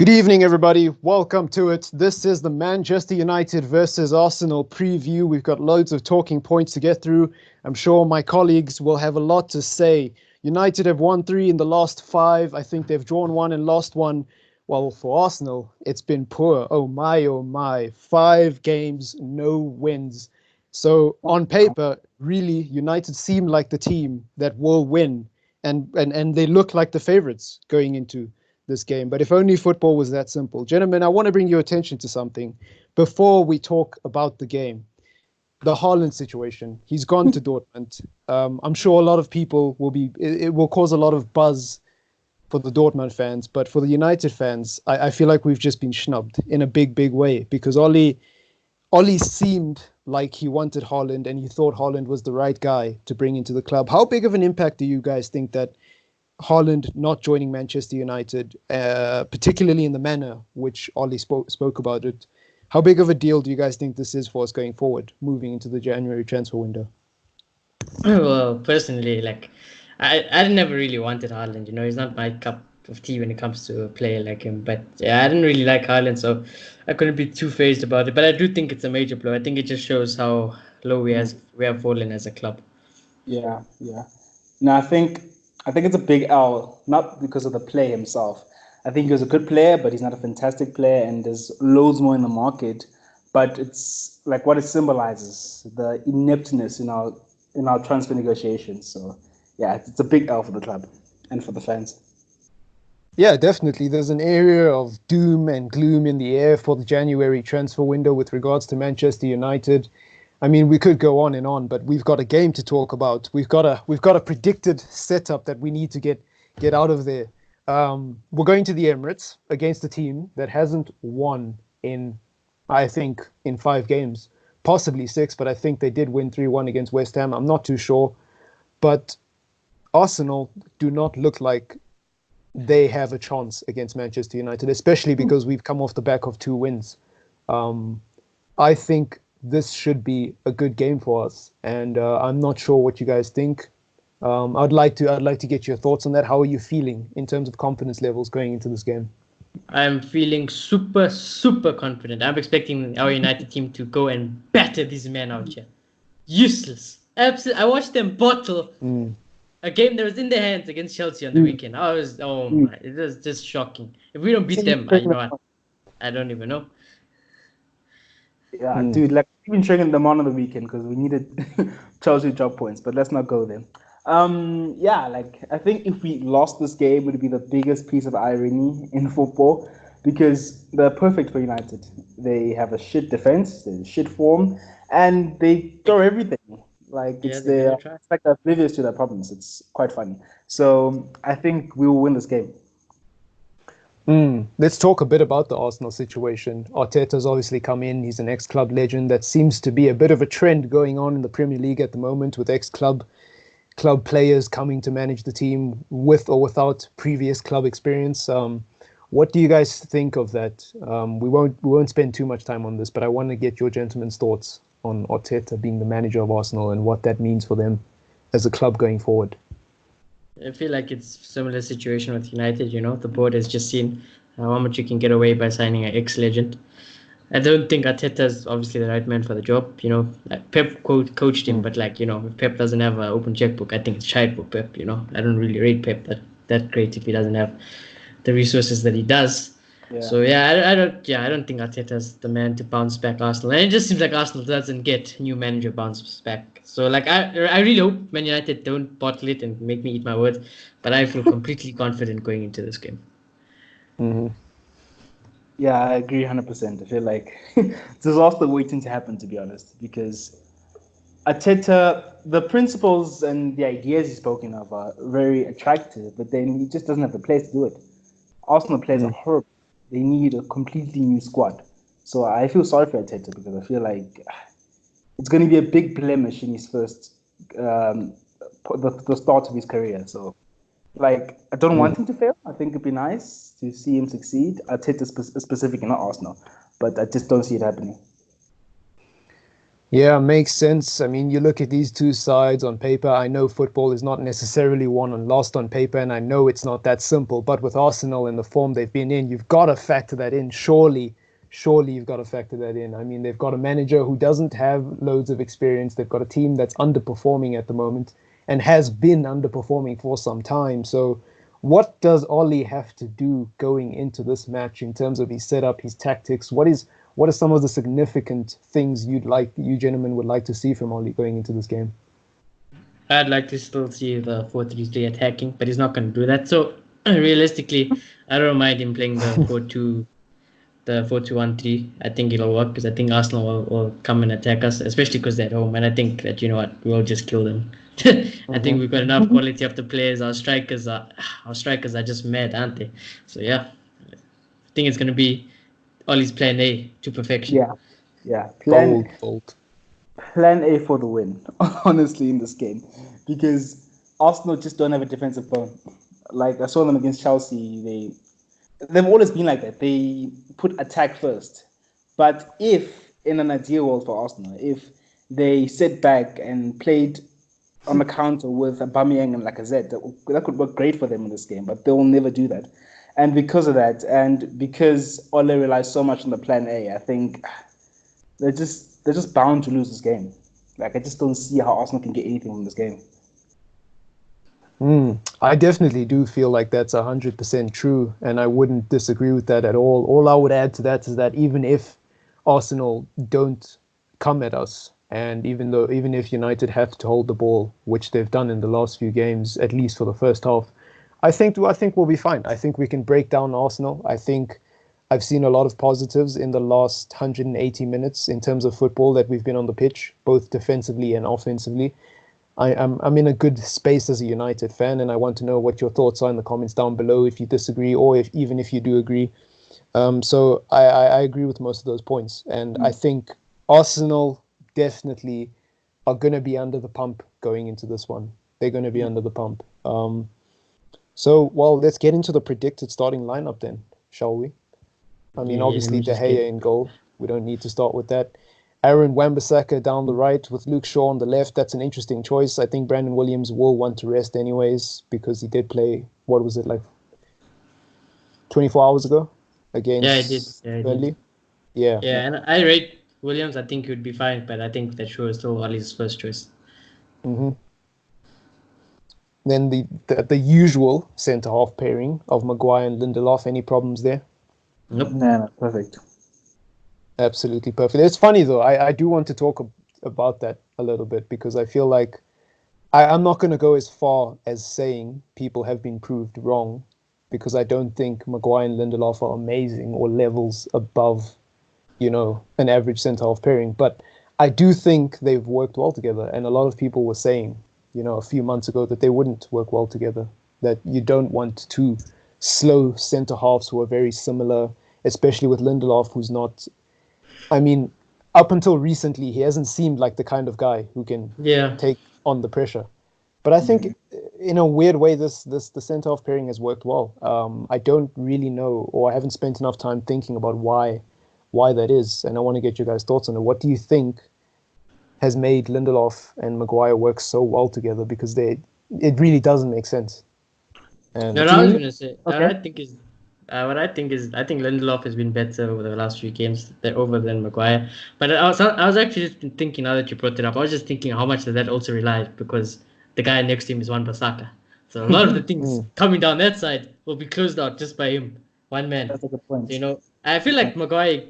Good evening, everybody. Welcome to it. This is the Manchester United versus Arsenal preview. We've got loads of talking points to get through. I'm sure my colleagues will have a lot to say. United have won 3 in the last 5. I think they've drawn 1 and lost 1. Well, for Arsenal, it's been poor. Oh my. 5 games, no wins. So on paper, really, United seem like the team that will win. And they look like the favourites going into this game. But if only football was that simple. Gentlemen, I want to bring your attention to something before we talk about the game. The Haaland situation. He's gone to Dortmund. I'm sure a lot of people it will cause a lot of buzz for the Dortmund fans, but for the United fans, I feel like we've just been snubbed in a big way because Oli seemed like he wanted Haaland and he thought Haaland was the right guy to bring into the club. How big of an impact do you guys think that Haaland not joining Manchester United, particularly in the manner which Oli spoke about it, how big of a deal do you guys think this is for us going forward, moving into the January transfer window? Well, personally, I never really wanted Haaland. He's not my cup of tea when it comes to a player like him. But yeah, I didn't really like Haaland, so I couldn't be too phased about it. But I do think it's a major blow. I think it just shows how low we have fallen as a club. Yeah. No, I think it's a big L, not because of the play himself. I think he was a good player, but he's not a fantastic player, and there's loads more in the market. But it's like what it symbolizes, the ineptness in our transfer negotiations. So yeah, it's a big L for the club and for the fans. Yeah, definitely. There's an area of doom and gloom in the air for the January transfer window with regards to Manchester United. I mean, we could go on and on, but we've got a game to talk about. We've got a predicted setup that we need to get out of there. We're going to the Emirates against a team that hasn't won I think, in 5 games, possibly 6, but I think they did win 3-1 against West Ham. I'm not too sure, but Arsenal do not look like they have a chance against Manchester United, especially because we've come off the back of 2 wins. I think this should be a good game for us, and I'm not sure what you guys think. I'd like to get your thoughts on that. How are you feeling in terms of confidence levels going into this game? I'm feeling super confident. I'm expecting our United team to go and batter these men out here. Useless. Absolutely. I watched them bottle a game that was in their hands against Chelsea on the weekend. It was just shocking. If we don't beat them, I don't even know. Yeah, dude, like even training them on the weekend because we needed Chelsea job points, but let's not go there. Yeah, like I think if we lost this game, it would be the biggest piece of irony in football because they're perfect for United. They have a shit defense, they're in shit form, and they throw everything. Like it's like they're oblivious to their problems. It's quite funny. So I think we will win this game. Let's talk a bit about the Arsenal situation. Arteta's obviously come in. He's an ex-club legend. That seems to be a bit of a trend going on in the Premier League at the moment with ex-club players coming to manage the team with or without previous club experience. What do you guys think of that? We won't spend too much time on this, but I want to get your gentlemen's thoughts on Arteta being the manager of Arsenal and what that means for them as a club going forward. I feel like it's a similar situation with United. The board has just seen how much you can get away by signing an ex-legend. I don't think Arteta's obviously the right man for the job. Pep coached him, but if Pep doesn't have an open checkbook, I think it's shite for Pep. I don't really rate Pep that great if he doesn't have the resources that he does. Yeah. So I don't think Arteta's the man to bounce back Arsenal, and it just seems like Arsenal doesn't get new manager bounce back. So I really hope Man United don't bottle it and make me eat my words, but I feel completely confident going into this game. Mm-hmm. Yeah, I agree 100%. I feel like there's also waiting to happen, to be honest, because Arteta, the principles and the ideas he's spoken of are very attractive, but then he just doesn't have the players to do it. Arsenal players are horrible. They need a completely new squad. So I feel sorry for Arteta because I feel like it's going to be a big blemish in his first, the start of his career. So, like, I don't want him to fail. I think it'd be nice to see him succeed. Arteta specifically, not Arsenal, but I just don't see it happening. Yeah, makes sense. I mean, you look at these two sides on paper. I know football is not necessarily won and lost on paper, and I know it's not that simple. But with Arsenal and the form they've been in, you've got to factor that in. Surely you've got to factor that in. I mean, they've got a manager who doesn't have loads of experience. They've got a team that's underperforming at the moment and has been underperforming for some time. So, what does Ollie have to do going into this match in terms of his setup, his tactics? What are some of the significant things you gentlemen would like to see from Ollie going into this game? I'd like to still see the 4-3-3 attacking, but he's not going to do that. So realistically, I don't mind him playing the 4-2-1-3. I think it'll work because I think Arsenal will come and attack us, especially because they're at home. And I think that, you know what, we'll just kill them. I think we've got enough quality of the players. Our strikers are just mad, aren't they? So yeah, I think it's going to be Ollie's plan A to perfection. Yeah. Bold. Plan A for the win, honestly, in this game, because Arsenal just don't have a defensive bone. Like I saw them against Chelsea, they've always been like that. They put attack first. But if in an ideal world for Arsenal, if they sit back and played on the counter with Aubameyang and Lacazette, that could work great for them in this game. But they'll never do that. And because of that, and because Ole relies so much on the plan A, I think they're just bound to lose this game. Like I just don't see how Arsenal can get anything from this game. I definitely do feel like that's 100% true, and I wouldn't disagree with that at all. All I would add to that is that even if Arsenal don't come at us, and even if United have to hold the ball, which they've done in the last few games, at least for the first half, I think we'll be fine. I think we can break down Arsenal. I think I've seen a lot of positives in the last 180 minutes in terms of football that we've been on the pitch, both defensively and offensively. I'm in a good space as a United fan, and I want to know what your thoughts are in the comments down below if you disagree or even if you do agree. So I agree with most of those points, and I think Arsenal definitely are going to be under the pump going into this one. They're going to be under the pump. Well, let's get into the predicted starting lineup then, shall we? I mean, obviously De Gea in goal. We don't need to start with that. Aaron Wan-Bissaka down the right with Luke Shaw on the left. That's an interesting choice. I think Brandon Williams will want to rest anyways because he did play, what was it, like 24 hours ago against Burnley? Yeah, and I rate Williams. I think he would be fine, but I think that Shaw is still Ollie's first choice. Then the usual centre-half pairing of Maguire and Lindelof. Any problems there? Nope. No, perfect. Absolutely perfect. It's funny though. I do want to talk about that a little bit because I feel like I'm not going to go as far as saying people have been proved wrong because I don't think Maguire and Lindelof are amazing or levels above, an average centre-half pairing. But I do think they've worked well together. And a lot of people were saying, a few months ago that they wouldn't work well together, that you don't want two slow centre-halves who are very similar, especially with Lindelof, who's not... I mean, up until recently, he hasn't seemed like the kind of guy who can take on the pressure. But I think, in a weird way, the centre-half pairing has worked well. I don't really know, or I haven't spent enough time thinking about why that is, and I want to get your guys' thoughts on it. What do you think has made Lindelof and Maguire work so well together? Because it really doesn't make sense. And I was going to say, okay. What I think is, I think Lindelof has been better over the last few games than Maguire. But I was actually just thinking, now that you brought it up, I was just thinking how much does that also rely, because the guy next to him is Wan-Bissaka. So a lot of the things coming down that side will be closed out just by him, one man. That's a good point. So, I feel like Maguire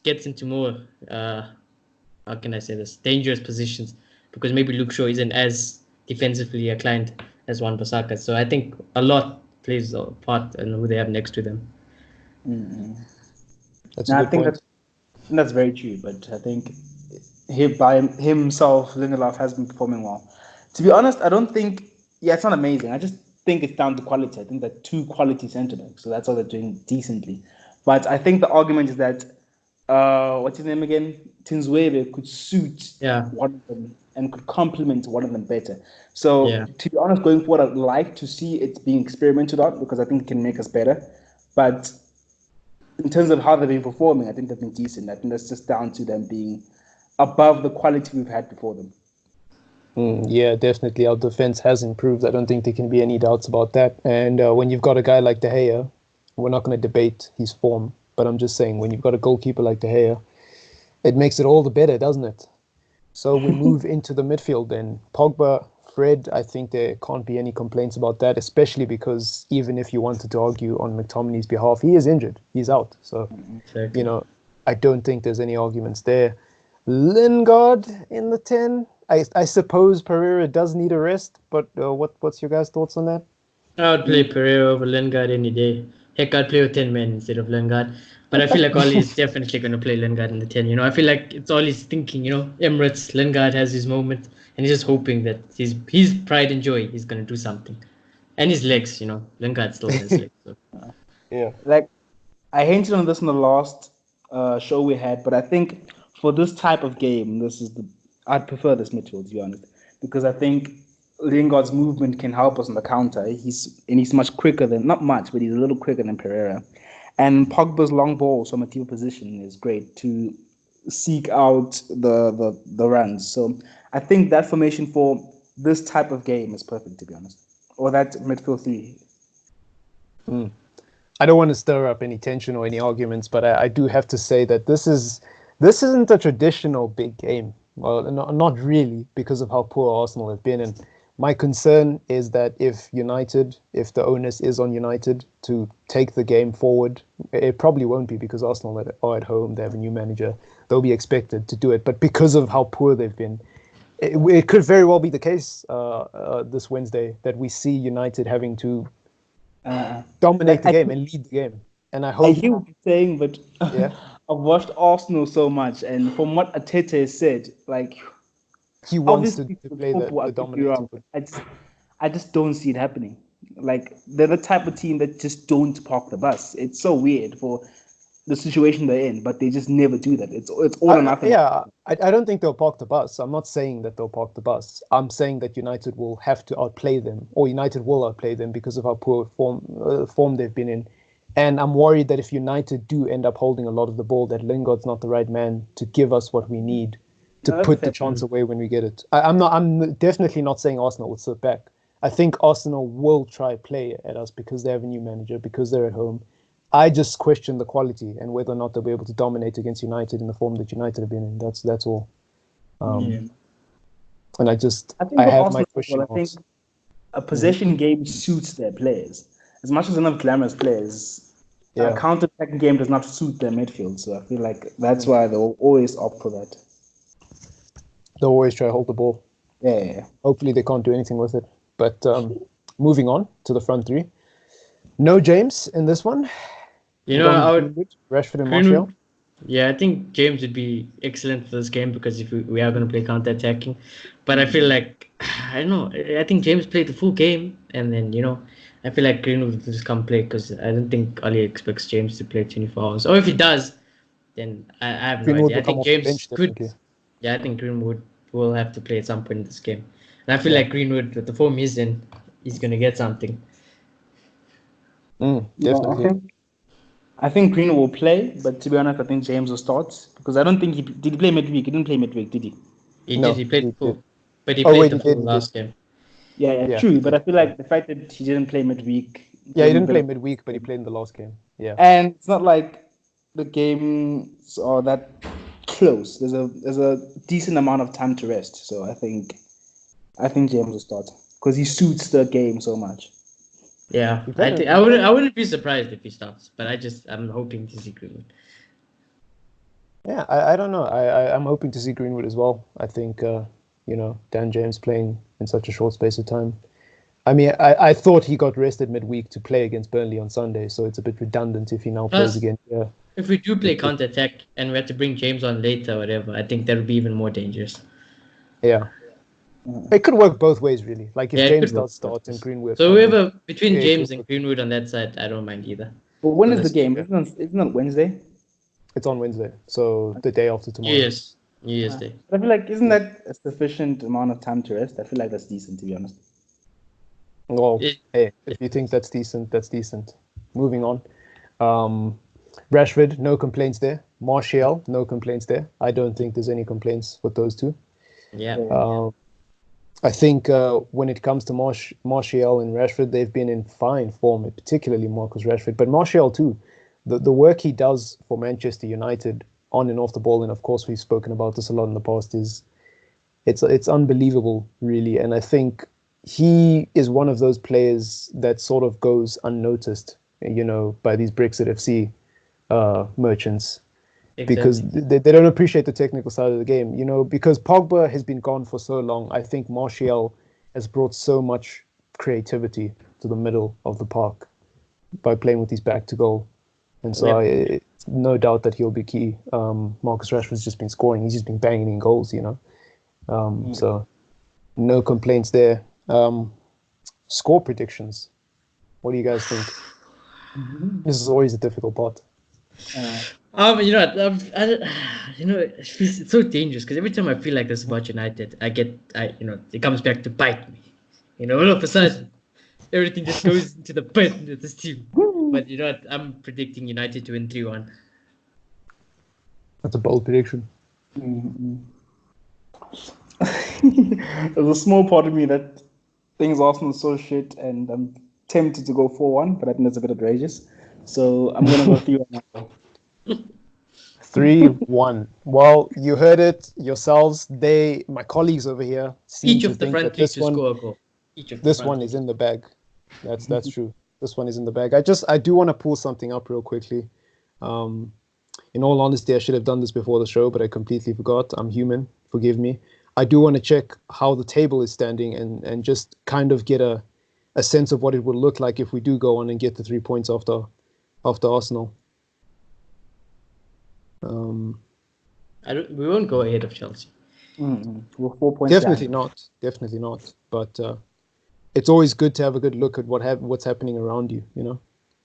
gets into more, how can I say this, dangerous positions, because maybe Luke Shaw isn't as defensively inclined as Wan-Bissaka. So I think a lot plays a part in who they have next to them. I think that's very true, but I think by himself, Lindelof has been performing well. To be honest, I don't think, it's not amazing. I just think it's down to quality. I think they're two quality centre backs, so that's all they're doing decently. But I think the argument is that, what's his name again? Tinswebe could suit one of them and could complement one of them better. So to be honest, going forward, I'd like to see it being experimented on because I think it can make us better. But in terms of how they've been performing, I think they've been decent. I think that's just down to them being above the quality we've had before them. Yeah, definitely. Our defense has improved. I don't think there can be any doubts about that. And when you've got a guy like De Gea, we're not going to debate his form, but I'm just saying when you've got a goalkeeper like De Gea, it makes it all the better, doesn't it? So we move into the midfield then. Pogba, Fred, I think there can't be any complaints about that, especially because even if you wanted to argue on McTominay's behalf, he is injured. He's out. So, Exactly. I don't think there's any arguments there. Lingard in the 10. I suppose Pereira does need a rest, but what's your guys' thoughts on that? I would play Pereira over Lingard any day. Heck, I'd play with 10 men instead of Lingard. But I feel like Oli is definitely going to play Lingard in the 10. I feel like it's Oli's thinking, Emirates, Lingard has his moment, and he's just hoping that his pride and joy, he's going to do something. And his legs, Lingard still has legs. So. Yeah. Like, I hinted on this in the last show we had, but I think for this type of game, I'd prefer this midfield, to be honest, because I think Lingard's movement can help us on the counter. He's much quicker than, not much, but he's a little quicker than Pereira. And Pogba's long balls from a deep position is great to seek out the runs. So I think that formation for this type of game is perfect, to be honest. Or that midfield three. I don't want to stir up any tension or any arguments, but I do have to say that this isn't a traditional big game. Well, not really, because of how poor Arsenal have been. And my concern is that if the onus is on United to take the game forward, it probably won't be because Arsenal are at home. They have a new manager. They'll be expected to do it. But because of how poor they've been, it could very well be the case this Wednesday that we see United having to dominate the game and lead the game. And I hope. I hear what you're saying, but Yeah. I've watched Arsenal so much, and from what Ateta has said, like He wants to obviously play the dominating. I just don't see it happening. Like they're the type of team that just don't park the bus. It's so weird for the situation they're in, but they just never do that. It's all or nothing. Yeah, I don't think they'll park the bus. I'm not saying that they'll park the bus. I'm saying that United will have to outplay them, or United will outplay them because of how poor form they've been in. And I'm worried that if United do end up holding a lot of the ball, that Lingard's not the right man to give us what we need to put the chance away when we get it. I'm definitely not saying Arsenal will sit back. I think Arsenal will try play at us because they have a new manager, because they're at home. I just question the quality and whether or not they'll be able to dominate against United in the form that United have been in. That's all. And I have my question marks. I think a possession game suits their players. As much as they have glamorous players, a counter-attacking game does not suit their midfield. So I feel like that's why they'll always opt for that. They'll always try to hold the ball. Yeah. Hopefully they can't do anything with it. But moving on to the front three. No James in this one. I would Rashford and Martial. Yeah, I think James would be excellent for this game because if we are going to play counter-attacking. But I feel like, I don't know, I think James played the full game. And then, I feel like Greenwood will just come play because I don't think Ali expects James to play 24 hours. Or if he does, then I have no idea. I think James could. Yeah, I think Greenwood will have to play at some point in this game. And I feel like Greenwood, with the form he's in, he's going to get something. Definitely. I think Greenwood will play, but to be honest, I think James will start because I don't think did he play midweek? He didn't play midweek, did he? He did. He played full, but he played the full last game. Yeah, true. But I feel like the fact that he didn't play midweek. Yeah, he didn't play midweek, but he played in the last game. Yeah. And it's not like the games are that close. There's a decent amount of time to rest. So I think James will start because he suits the game so much. Yeah, I wouldn't be surprised if he starts, but I'm hoping to see Greenwood. Yeah, I don't know. I'm hoping to see Greenwood as well. I think Dan James playing in such a short space of time. I mean, I thought he got rested midweek to play against Burnley on Sunday, so it's a bit redundant if he now plays again. Yeah. If we do play counter-attack and we have to bring James on later or whatever, I think that would be even more dangerous. Yeah. It could work both ways, really. Like if James does start and Greenwood. So whoever between James and Greenwood on that side, I don't mind either. But when is the game? Isn't it Wednesday? It's on Wednesday, so the day after tomorrow. New Year's Day. I feel like isn't that a sufficient amount of time to rest? I feel like that's decent, to be honest. Well, hey, if you think that's decent, that's decent. Moving on. Rashford, no complaints there. Martial, no complaints there. I don't think there's any complaints with those two. Yeah. I think when it comes to Martial and Rashford, they've been in fine form, particularly Marcus Rashford, but Martial too. The work he does for Manchester United on and off the ball, and of course we've spoken about this a lot in the past, it's unbelievable, really. And I think he is one of those players that sort of goes unnoticed, by these Brexit FC merchants. Because they don't appreciate the technical side of the game, because Pogba has been gone for so long. I think Martial has brought so much creativity to the middle of the park by playing with his back to goal. And so it's no doubt that he'll be key. Marcus Rashford's just been scoring. He's just been banging in goals, So no complaints there. Score predictions. What do you guys think? This is always a difficult part. You know what? It's so dangerous because every time I feel like this about United, it comes back to bite me. All of a sudden, everything just goes into the pit with this team. But you know what? I'm predicting United to win 3-1. That's a bold prediction. There's a small part of me that thinks Arsenal is so shit, and I'm tempted to go 4-1, but I think that's a bit outrageous. So I'm going to go 3-1. 3-1. Well, you heard it yourselves. My colleagues over here, each of the front three to score a goal. This one is in the bag. That's true. This one is in the bag. I do want to pull something up real quickly. In all honesty, I should have done this before the show, but I completely forgot. I'm human. Forgive me. I do want to check how the table is standing and just kind of get a sense of what it would look like if we do go on and get the 3 points after Arsenal. We won't go ahead of Chelsea. We're 4 points Definitely down. Definitely not. But it's always good to have a good look at what's happening around you.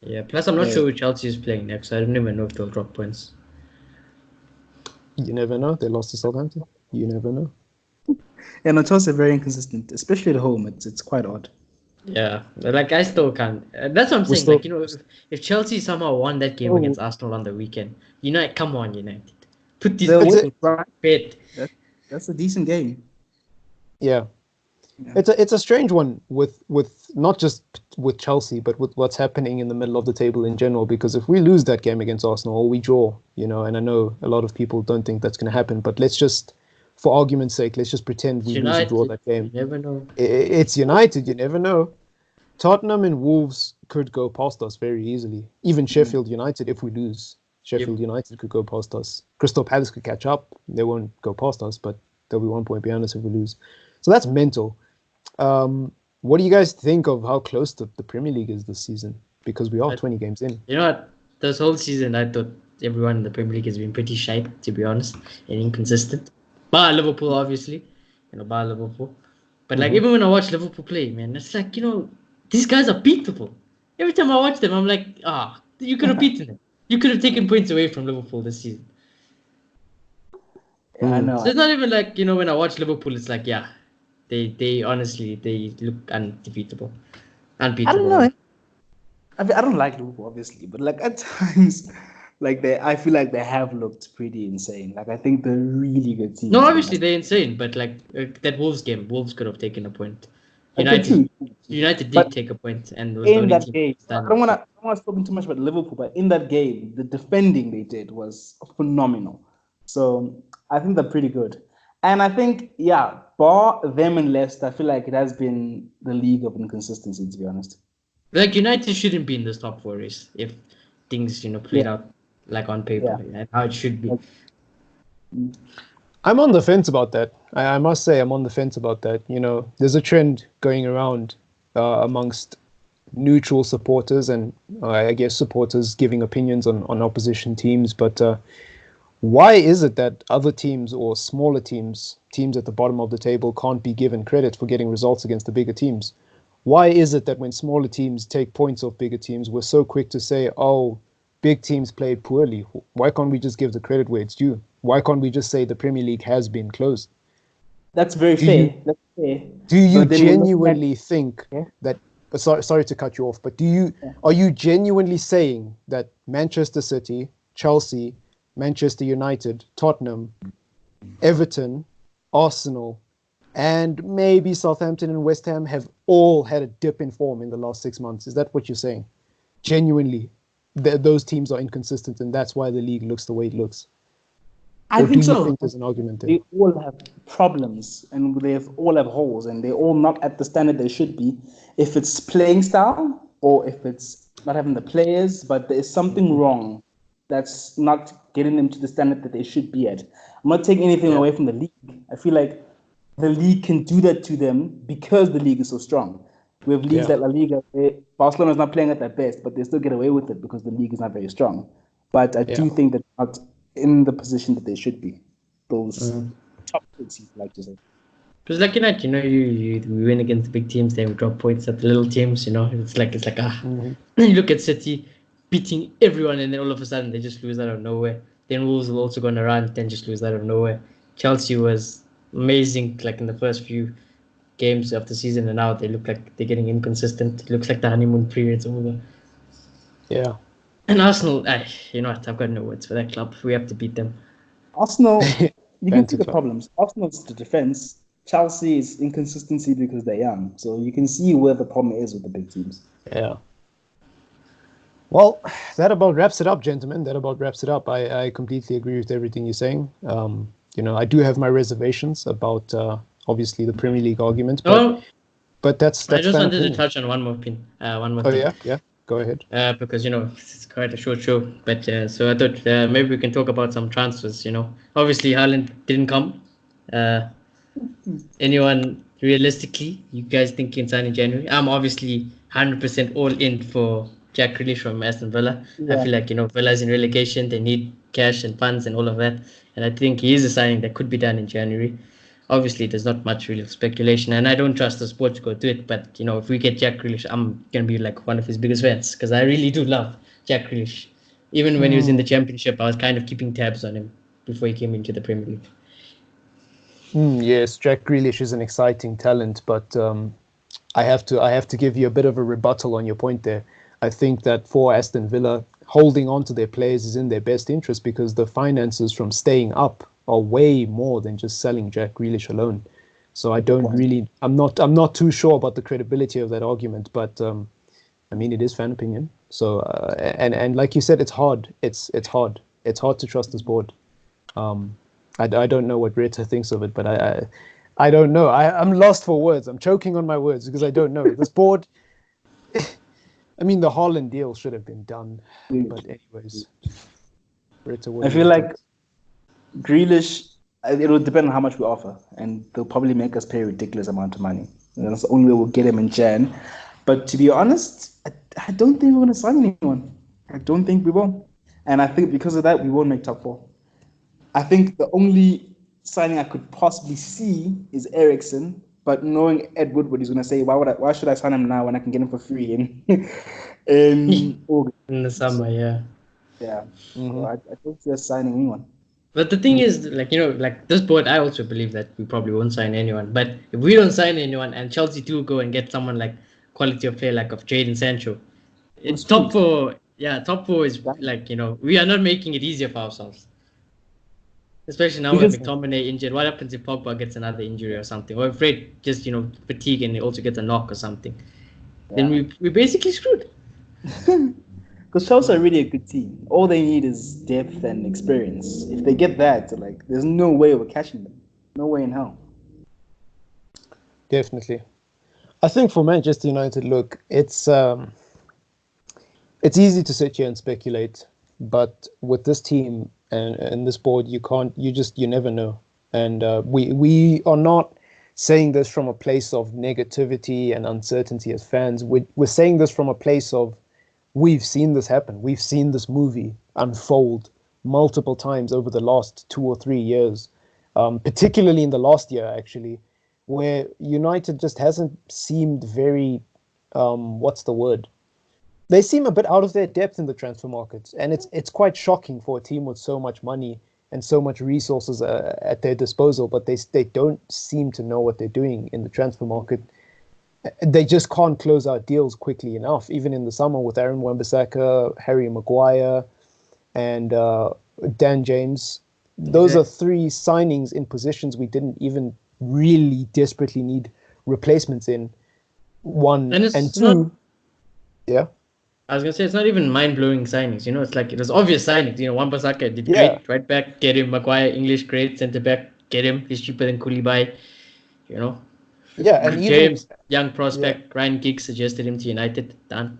Yeah. Plus, I'm not sure who Chelsea is playing next. I don't even know if they'll drop points. You never know. They lost to Southampton. You never know. Yeah, no, Chelsea are very inconsistent, especially at home. It's quite odd. Yeah, like I still can't. That's what I'm saying. If Chelsea somehow won that game against Arsenal on the weekend, come on, United, put these goals right bed. That's a decent game. Yeah. It's a strange one with not just with Chelsea, but with what's happening in the middle of the table in general. Because if we lose that game against Arsenal or we draw, and I know a lot of people don't think that's going to happen, but let's just, for argument's sake, let's just pretend we lose or draw that game. You never know. It's United. You never know. Tottenham and Wolves could go past us very easily. Even Sheffield United, if we lose, United could go past us. Crystal Palace could catch up. They won't go past us, but they'll be 1 point behind us if we lose. So that's mental. What do you guys think of how close the Premier League is this season? Because we are 20 games in. You know what? This whole season, I thought everyone in the Premier League has been pretty shite, to be honest, and inconsistent. Bar Liverpool, obviously. Bar Liverpool. But even when I watch Liverpool play, man, it's like, these guys are beatable. Every time I watch them, I'm like, you could have beaten them. You could have taken points away from Liverpool this season. Yeah, I know. So it's not even like, when I watch Liverpool, it's like, they honestly, they look unbeatable. I don't know. I don't like Liverpool, obviously, but at times, I feel like they have looked pretty insane. I think they're really good teams. No, obviously they're insane, but that Wolves game, Wolves could have taken a point. United did take a point, and was in that game, I don't want to speak too much about Liverpool, but in that game, the defending they did was phenomenal. So I think they're pretty good, and I think bar them and Leicester, I feel like it has been the league of inconsistency, to be honest. United shouldn't be in this top four race if things played out on paper and how it should be. I'm on the fence about that. I must say I'm on the fence about that. There's a trend going around amongst neutral supporters and I guess supporters giving opinions on opposition teams. But why is it that other teams or smaller teams at the bottom of the table can't be given credit for getting results against the bigger teams? Why is it that when smaller teams take points off bigger teams, we're so quick to say, oh, big teams played poorly? Why can't we just give the credit where it's due? Why can't we just say the Premier League has been closed? That's very fair. That's fair. Do you genuinely think that? Sorry to cut you off, but are you genuinely saying that Manchester City, Chelsea, Manchester United, Tottenham, Everton, Arsenal, and maybe Southampton and West Ham have all had a dip in form in the last 6 months. Is that what you're saying? Genuinely, those teams are inconsistent, and that's why the league looks the way it looks. I Or think do you so. think there's an argument there? They all have problems and all have holes, and they're all not at the standard they should be. If it's playing style or if it's not having the players, but there's something wrong that's not getting them to the standard that they should be at. I'm not taking anything away from the league. I feel like the league can do that to them because the league is so strong. We have leagues like La Liga, where Barcelona is not playing at their best, but they still get away with it because the league is not very strong. But I do think that not in the position that they should be. Those top six, like to say. Because like United, we win against the big teams, then we drop points at the little teams. It's like You look at City beating everyone, and then all of a sudden they just lose out of nowhere. Then Wolves will also go on a run, then just lose out of nowhere. Chelsea was amazing, like in the first few games of the season, and now they look like they're getting inconsistent. It looks like the honeymoon period's over. Yeah. And Arsenal, you know what? I've got no words for that club. We have to beat them. Arsenal, you can see the problems. Arsenal's the defense. Chelsea is inconsistency because they're young. So you can see where the problem is with the big teams. Yeah. Well, that about wraps it up, gentlemen. That about wraps it up. I completely agree with everything you're saying. I do have my reservations about obviously the Premier League argument, but that's I just wanted to touch on one more thing. Yeah. Go ahead. Because it's quite a short show, but so I thought maybe we can talk about some transfers. Obviously Haaland didn't come. Anyone realistically, you guys think can sign in January? I'm obviously 100% all in for Jack Grealish from Aston Villa. Yeah. I feel like Villa's in relegation, they need cash and funds and all of that, and I think he is a signing that could be done in January. Obviously, there's not much real speculation, and I don't trust the sport to go do it. But if we get Jack Grealish, I'm gonna be like one of his biggest fans because I really do love Jack Grealish. Even when he was in the Championship, I was kind of keeping tabs on him before he came into the Premier League. Yes, Jack Grealish is an exciting talent, but I have to give you a bit of a rebuttal on your point there. I think that for Aston Villa, holding on to their players is in their best interest because the finances from staying up are way more than just selling Jack Grealish alone. So I'm not too sure about the credibility of that argument, but it is fan opinion. So and like you said, it's hard. It's hard to trust this board. I don't know what Rita thinks of it, but I don't know. I'm lost for words. I'm choking on my words because I don't know. This board, the Haaland deal should have been done. But anyways, Rita, I feel like Grealish, it will depend on how much we offer, and they'll probably make us pay a ridiculous amount of money. And that's the only way we'll get him in Jan. But to be honest, I don't think we're going to sign anyone. I don't think we will. And I think because of that, we won't make top four. I think the only signing I could possibly see is Eriksen. But knowing Ed Woodward, he's going to say, why should I sign him now when I can get him for free in August? In the summer, yeah. Yeah. So I don't see us signing anyone. But the thing is, this board, I also believe that we probably won't sign anyone. But if we don't sign anyone and Chelsea do go and get someone like quality of play like of Jadon Sancho, it's top four. Yeah, top four is we are not making it easier for ourselves. Especially now with McTominay injured. What happens if Pogba gets another injury or something? Or if Fred just, fatigue and he also gets a knock or something. Yeah. Then we're basically screwed. Because Chelsea are really a good team. All they need is depth and experience. If they get that, there's no way we're catching them. No way in hell. Definitely. I think for Manchester United, look, it's easy to sit here and speculate, but with this team and this board, you never know. And we are not saying this from a place of negativity and uncertainty as fans. We're saying this from a place of we've seen this happen. We've seen this movie unfold multiple times over the last 2 or 3 years, particularly in the last year, actually, where United just hasn't seemed very, what's the word? They seem a bit out of their depth in the transfer markets. And it's quite shocking for a team with so much money and so much resources at their disposal, but they don't seem to know what they're doing in the transfer market. They just can't close out deals quickly enough, even in the summer with Aaron Wan-Bissaka, Harry Maguire, and Dan James. Those are three signings in positions we didn't even really desperately need replacements in. One and two. Yeah. I was gonna say it's not even mind-blowing signings. It's like it was obvious signings. Wan-Bissaka did great, right back, get him. Maguire, English, great, centre back, get him. He's cheaper than Koulibaly. Yeah, and James, young prospect, Ryan Giggs suggested him to United. Done.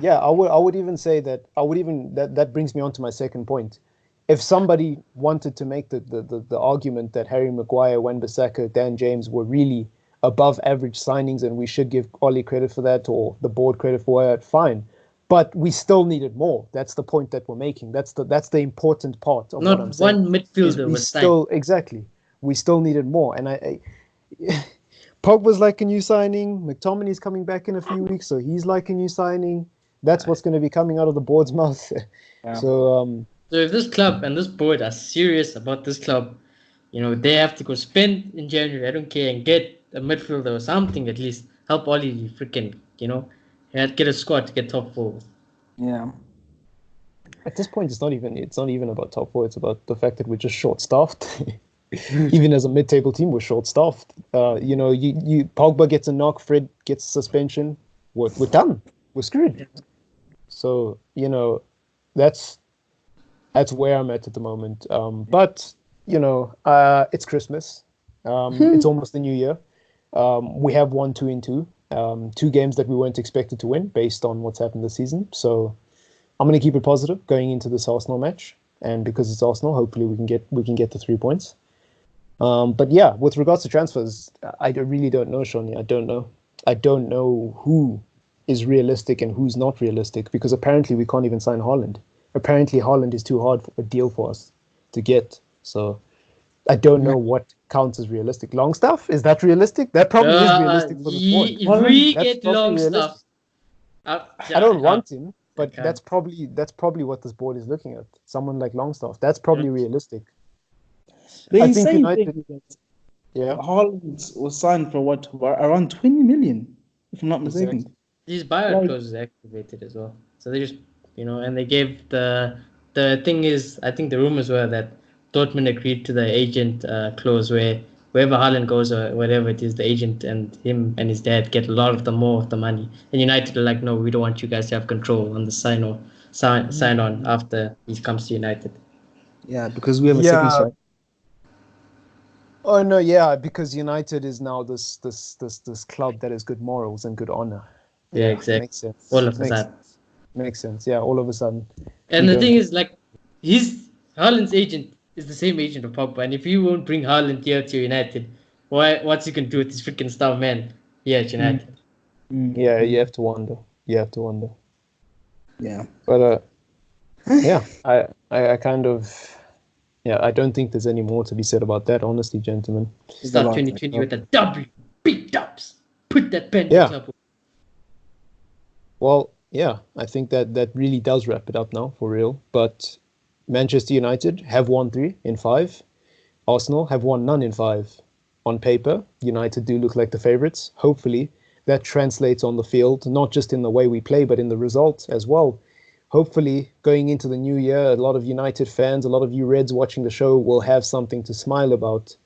Yeah, I would even say that that brings me on to my second point. If somebody wanted to make the argument that Harry Maguire, Wan-Bissaka, Dan James were really above average signings and we should give OLE credit for that or the board credit for that, fine. But we still needed more. That's the point that we're making. That's the important part of what I'm saying. Not one midfielder was still signed. Exactly. We still needed more. And I Pogba's like a new signing. McTominay's coming back in a few weeks, so he's like a new signing. That's what's going to be coming out of the board's mouth. Yeah. So if this club and this board are serious about this club, they have to go spend in January. I don't care, and get a midfielder or something at least. Help OLE freaking, get a squad to get top 4. Yeah. At this point, it's not even about top 4. It's about the fact that we're just short-staffed. Even as a mid-table team, we're short-staffed. Pogba gets a knock, Fred gets suspension. We're done. We're screwed. So that's where I'm at the moment. But it's Christmas. It's almost the new year. We have won 2 in 2. 2 games that we weren't expected to win based on what's happened this season. So I'm going to keep it positive going into this Arsenal match. And because it's Arsenal, hopefully we can get the 3 points. But yeah, with regards to transfers, I really don't know, Shawnee. I don't know who is realistic and who's not realistic, because apparently we can't even sign Haaland. Apparently Haaland is too hard for a deal for us to get. So I don't know what counts as realistic. Longstaff, is that realistic? That probably is realistic for the squad. If we get Longstaff, I don't want him, but that's probably what this board is looking at. Someone like Longstaff, that's probably realistic. The insane thing is that Haaland was signed for around 20 million, if I'm not mistaken. Exactly. His buyout clause is activated as well. So they just, and they gave the thing is, I think the rumors were that Dortmund agreed to the agent clause where wherever Haaland goes or whatever it is, the agent and him and his dad get a lot of the more of the money. And United are like, no, we don't want you guys to have control on the sign on after he comes to United. Yeah, because we have a second strike. Oh no, yeah, because United is now this club that has good morals and good honor. Yeah, exactly. Makes sense. All of a sudden. Makes sense. Yeah, all of a sudden. And the thing is, like, Haaland's agent is the same agent of Pogba, and if you won't bring Haaland here to United, what's he gonna do with this freaking star man here at United? Yeah, you have to wonder. Yeah. But yeah, I kind of. Yeah, I don't think there's any more to be said about that, honestly, gentlemen. Start 2020 with a W, big dubs. Put that pen on top. Well, yeah, I think that really does wrap it up now, for real. But Manchester United have won 3 in 5. Arsenal have won none in 5. On paper, United do look like the favourites. Hopefully, that translates on the field, not just in the way we play, but in the result as well. Hopefully, going into the new year, a lot of United fans, a lot of you Reds watching the show will have something to smile about.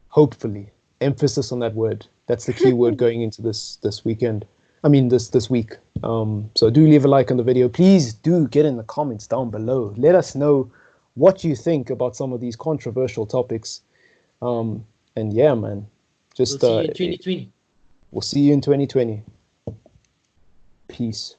Hopefully. Emphasis on that word. That's the key word going into this weekend. I mean, this week. So do leave a like on the video. Please do get in the comments down below. Let us know what you think about some of these controversial topics. And yeah, man. We'll see you in 2020. We'll see you in 2020. Peace.